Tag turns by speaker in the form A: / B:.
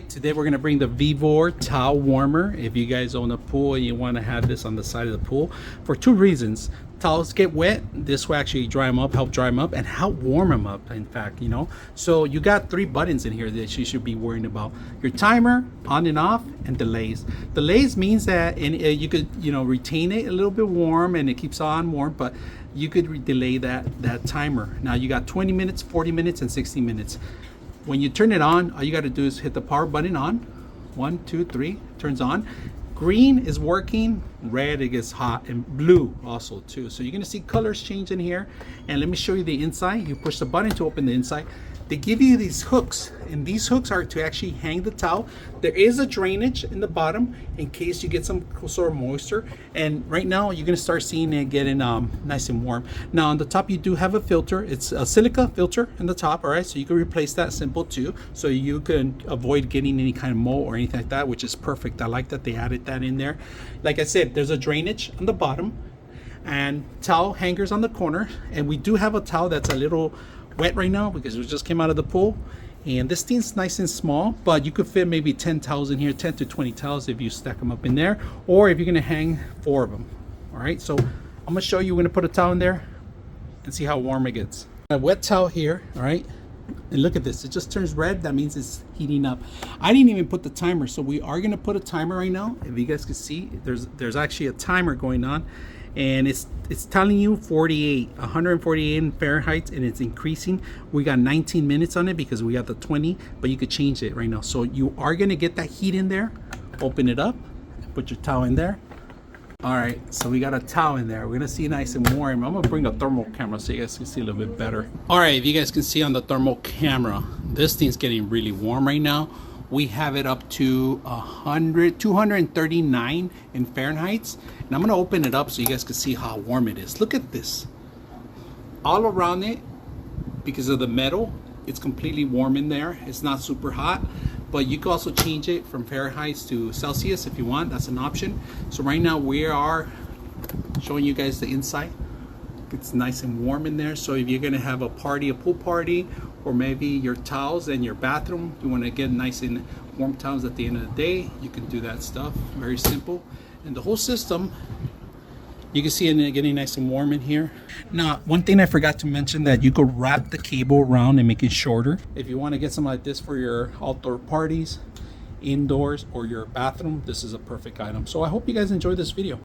A: Today we're going to bring the VEVOR towel warmer. If you guys own a pool and you want to have this on the side of the pool, for two reasons. Towels get wet, this will actually dry them up, help dry them up, and help warm them up, in fact, you know. So you got three buttons in here that you should be worrying about: your timer, on and off, and delays. Delays means that you could, you know, retain it a little bit warm and it keeps on warm, but you could delay that timer. Now you got 20 minutes, 40 minutes, and 60 minutes. When you turn it on, all you got to do is hit the power button on. 1, 2, 3, turns on. Green is working, red it gets hot, and blue also too. So you're gonna see colors change in here. And let me show you the inside. You push the button to open the inside. They give you these hooks, and these hooks are to actually hang the towel. There is a drainage in the bottom in case you get some sort of moisture. And right now you're gonna start seeing it getting nice and warm. Now on the top you do have a filter. It's a silica filter in the top, all right? So you can replace that simple too. So you can avoid getting any kind of mold or anything like that, which is perfect. I like that they added that in there. Like I said, there's a drainage on the bottom and towel hangers on the corner. And we do have a towel that's a little wet right now because it just came out of the pool, and this thing's nice and small, but you could fit maybe 10 towels in here, 10 to 20 towels if you stack them up in there, or if you're going to hang 4 of them. All right, so I'm going to show you. We're going to put a towel in there and see how warm it gets. A wet towel here, all right, and look at this, it just turns red. That means it's heating up. I didn't even put the timer, so we are going to put a timer right now. If you guys can see, there's actually a timer going on, and it's telling you 148 in Fahrenheit, and it's increasing. We got 19 minutes on it because we got the 20, but you could change it right now. So you are going to get that heat in there. Open it up and put your towel in there. All right, so we got a towel in there. We're gonna see nice and warm. I'm gonna bring a thermal camera so you guys can see a little bit better. All right, if you guys can see on the thermal camera, this thing's getting really warm right now. We have it up to 239 in Fahrenheit. And I'm gonna open it up so you guys can see how warm it is. Look at this. All around it, because of the metal, it's completely warm in there. It's not super hot, but you can also change it from Fahrenheit to Celsius if you want. That's an option. So right now we are showing you guys the inside. It's nice and warm in there. So if you're gonna have a party, a pool party, or maybe your towels in your bathroom, you wanna get nice and warm towels at the end of the day, you can do that stuff. Very simple. And the whole system, you can see it getting nice and warm in here. Now, one thing I forgot to mention, that you could wrap the cable around and make it shorter. If you want to get something like this for your outdoor parties, indoors, or your bathroom, this is a perfect item. So I hope you guys enjoyed this video.